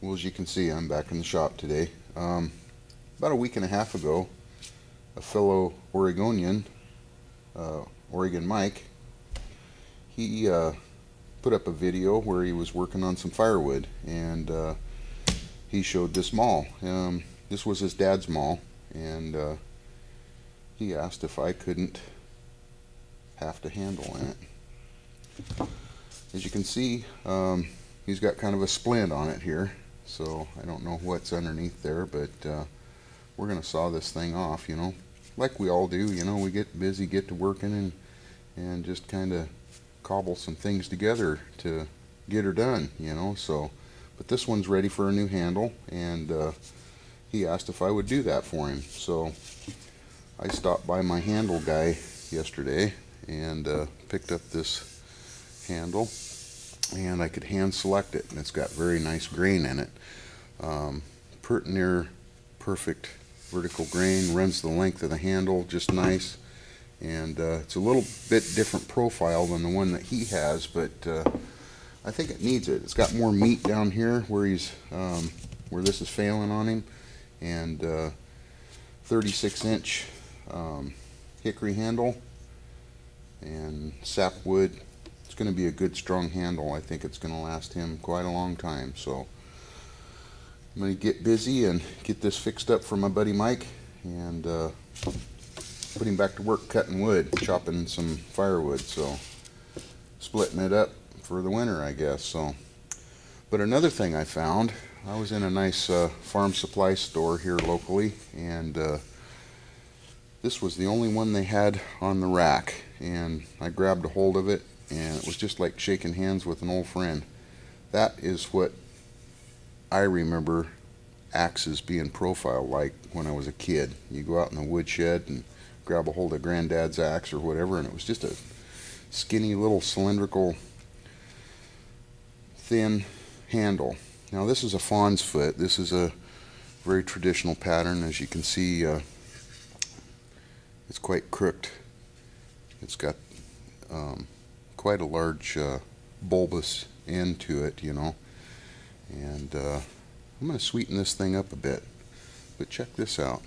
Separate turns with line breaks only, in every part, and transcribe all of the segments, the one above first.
Well, as you can see, I'm back in the shop today. About a week and a half ago, a fellow Oregonian, Oregon Mike, he put up a video where he was working on some firewood, and he showed this maul. This was his dad's maul, and he asked if I couldn't have to handle in it. As you can see, he's got kind of a splint on it here, so I don't know what's underneath there, but we're going to saw this thing off, you know, like we all do. You know, we get busy, get to working, and just kind of cobble some things together to get her done, you know. So, but this one's ready for a new handle, and he asked if I would do that for him. So I stopped by my handle guy yesterday and picked up this handle, and I could hand select it, and it's got very nice grain in it. Pert near perfect vertical grain, runs the length of the handle just nice, and it's a little bit different profile than the one that he has, but I think it needs it. It's got more meat down here where he's where this is failing on him, and 36-inch hickory handle and sapwood. It's going to be a good strong handle. I think it's going to last him quite a long time. So I'm going to get busy and get this fixed up for my buddy Mike, and put him back to work cutting wood, chopping some firewood, so splitting it up for the winter, I guess. So, but another thing I found, I was in a nice farm supply store here locally, and this was the only one they had on the rack, and I grabbed a hold of it, and it was just like shaking hands with an old friend. That is what I remember axes being profiled like when I was a kid. You go out in the woodshed and grab a hold of Granddad's axe or whatever, and it was just a skinny little cylindrical thin handle. Now this is a fawn's foot. This is a very traditional pattern. As you can see, it's quite crooked. It's got quite a large bulbous end to it, you know. And I'm going to sweeten this thing up a bit. But check this out.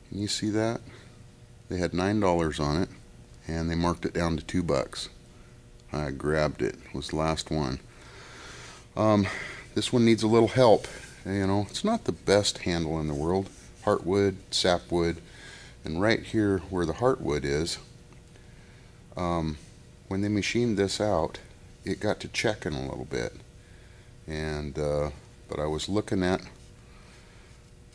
Can you see that? They had $9 on it, and they marked it down to $2. I grabbed it. It was the last one. This one needs a little help. You know, it's not the best handle in the world. Heartwood, sapwood, and right here where the heartwood is, when they machined this out, it got to checking a little bit. And but I was looking at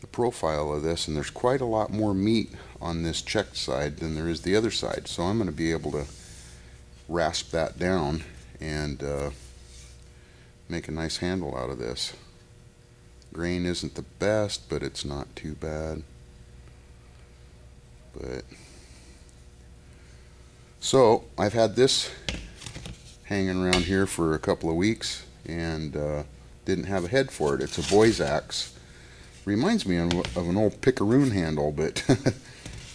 the profile of this, and there's quite a lot more meat on this checked side than there is the other side, so I'm going to be able to rasp that down and make a nice handle out of this. Grain isn't the best, but it's not too bad. But so I've had this hanging around here for a couple of weeks, and didn't have a head for it. It's a boy's axe. Reminds me of an old picaroon handle, but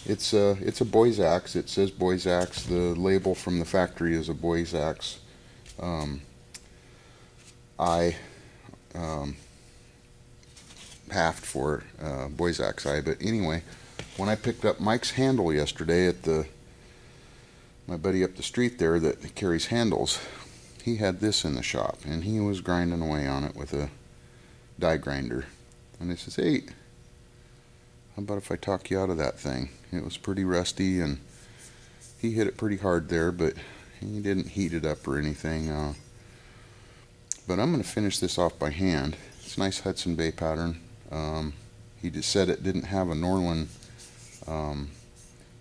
it's a boy's axe. It says boy's axe. The label from the factory is a boy's axe. I halved for boy's axe eye. But anyway, when I picked up Mike's handle yesterday at my buddy up the street there that carries handles, he had this in the shop, and he was grinding away on it with a die grinder. And he says, "Hey, how about if I talk you out of that thing?" It was pretty rusty, and he hit it pretty hard there, but he didn't heat it up or anything. But I'm going to finish this off by hand. It's a nice Hudson Bay pattern. He just said it didn't have a Norland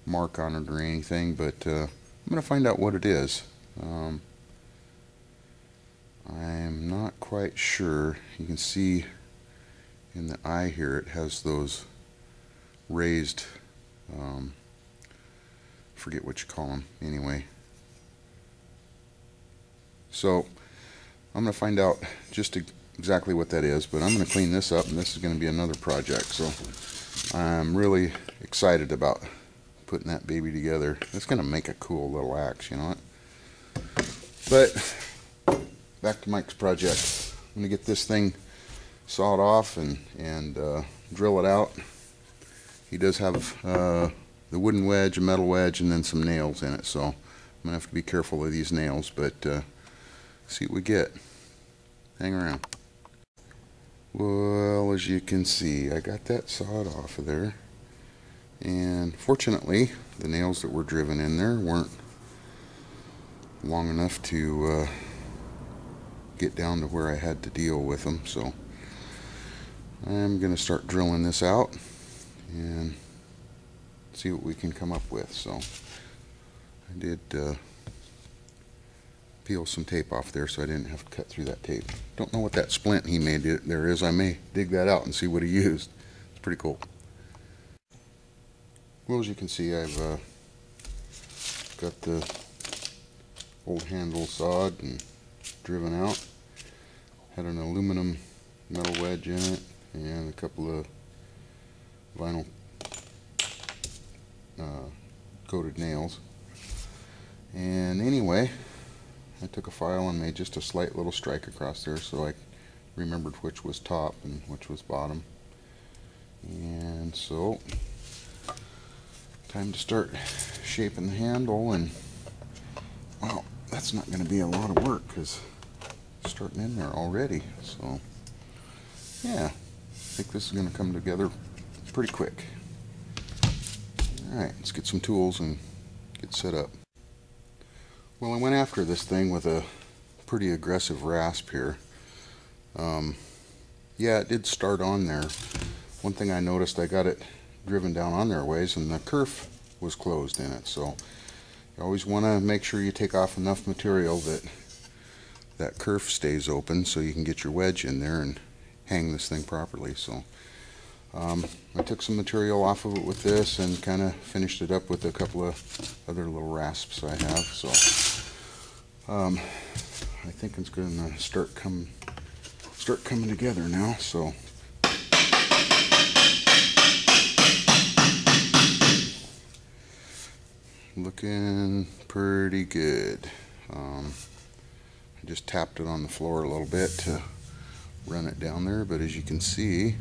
mark on it or anything, but I'm going to find out what it is. I'm not quite sure. You can see in the eye here it has those raised, forget what you call them anyway. So I'm going to find out just exactly what that is, but I'm going to clean this up, and this is going to be another project. So I'm really excited about putting that baby together. It's going to make a cool little axe, you know what? But back to Mike's project. I'm going to get this thing saw it off and drill it out. He does have the wooden wedge, a metal wedge, and then some nails in it, so I'm gonna have to be careful of these nails, but see what we get. Hang around. Well, as you can see, I got that sawed off of there, and fortunately the nails that were driven in there weren't long enough to get down to where I had to deal with them, so I'm gonna start drilling this out and see what we can come up with. So I did peel some tape off there so I didn't have to cut through that tape. Don't know what that splint he made there is. I may dig that out and see what he used. It's pretty cool. Well, as you can see, I've got the old handle sawed and driven out. Had an aluminum metal wedge in it and a couple of vinyl coated nails. And anyway, I took a file and made just a slight little strike across there so I remembered which was top and which was bottom. And so, time to start shaping the handle, and wow, that's not going to be a lot of work because it's starting in there already. So yeah, I think this is going to come together pretty quick. Alright, let's get some tools and get set up. Well, I went after this thing with a pretty aggressive rasp here. Yeah, it did start on there. One thing I noticed, I got it driven down on there a ways and the kerf was closed in it. So you always want to make sure you take off enough material that that kerf stays open so you can get your wedge in there and hang this thing properly. So I took some material off of it with this and kind of finished it up with a couple of other little rasps I have. So I think it's going to start coming together now. So looking pretty good. I just tapped it on the floor a little bit to run it down there, but as you can see,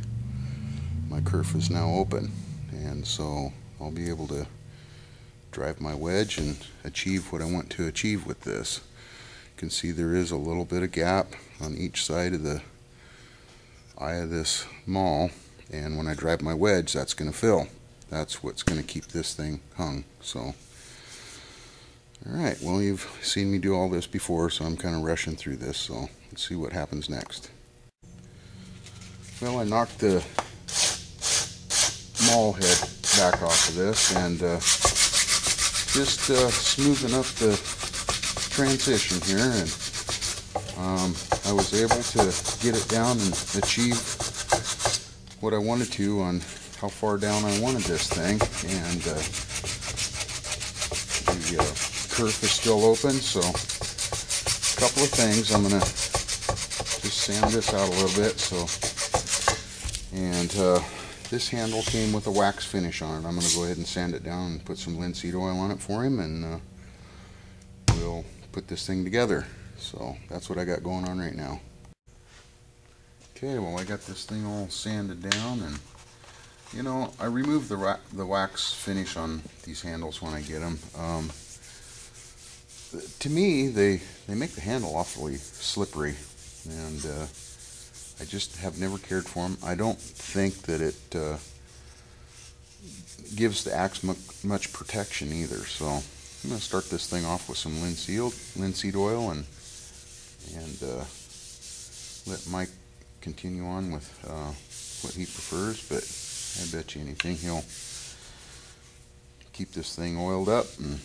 my kerf is now open, and so I'll be able to drive my wedge and achieve what I want to achieve with this. You can see there is a little bit of gap on each side of the eye of this maul, and when I drive my wedge, that's going to fill. That's what's going to keep this thing hung. So alright, well, you've seen me do all this before, so I'm kind of rushing through this, so let's see what happens next. Well, I knocked the maul head back off of this and just smoothing up the transition here, and I was able to get it down and achieve what I wanted to on how far down I wanted this thing, and the kerf is still open. So a couple of things, I'm gonna just sand this out a little bit. So, and this handle came with a wax finish on it. I'm going to go ahead and sand it down and put some linseed oil on it for him, and we'll put this thing together. So that's what I got going on right now. Okay, well, I got this thing all sanded down, and you know, I removed the wax finish on these handles when I get them. To me, they make the handle awfully slippery, and I just have never cared for them. I don't think that it gives the axe much protection either. So I'm going to start this thing off with some linseed oil and let Mike continue on with what he prefers. But I bet you anything he'll keep this thing oiled up and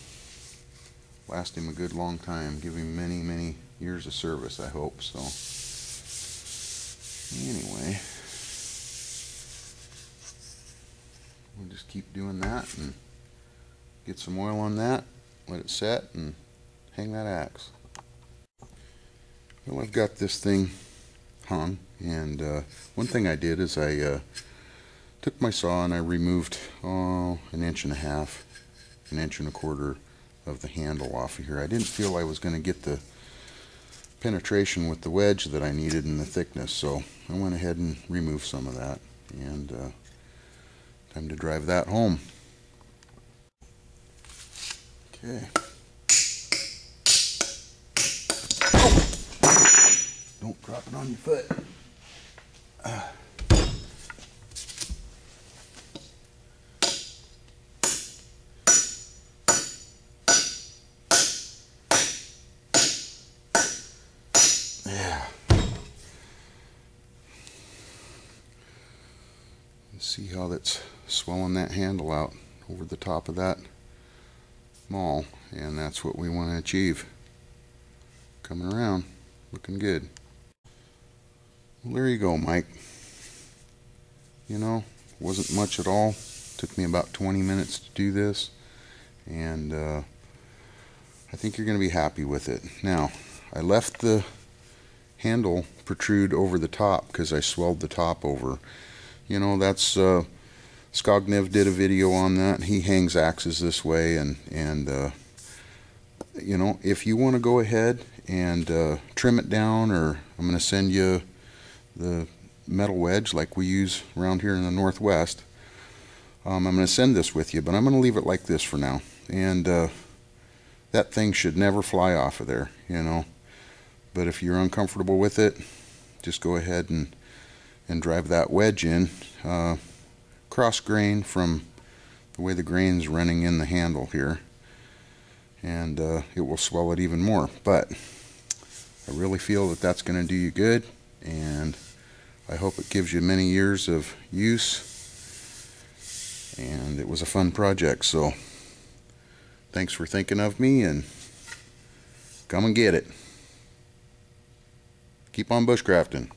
last him a good long time. Give him many, many years of service, I hope. So anyway, we'll just keep doing that and get some oil on that, let it set, and hang that axe. Well, I've got this thing hung, and one thing I did is I took my saw and I removed an inch and a half, an inch and a quarter of the handle off of here. I didn't feel I was going to get the penetration with the wedge that I needed in the thickness, so I went ahead and removed some of that, and time to drive that home. Okay. Oh! Don't drop it on your foot. Yeah. See how that's swelling that handle out over the top of that Maul, and that's what we want to achieve. Coming around, looking good. Well, there you go, Mike. You know, wasn't much at all. Took me about 20 minutes to do this, and I think you're going to be happy with it. Now, I left the handle protrude over the top because I swelled the top over. You know, that's Skognev did a video on that. He hangs axes this way, and you know, if you want to go ahead and trim it down, or I'm going to send you the metal wedge like we use around here in the Northwest. I'm going to send this with you, but I'm going to leave it like this for now. And that thing should never fly off of there, you know. But if you're uncomfortable with it, just go ahead and drive that wedge in, cross grain from the way the grain's running in the handle here, and it will swell it even more. But I really feel that that's going to do you good, and I hope it gives you many years of use, and it was a fun project. So thanks for thinking of me, and come and get it. Keep on bushcrafting.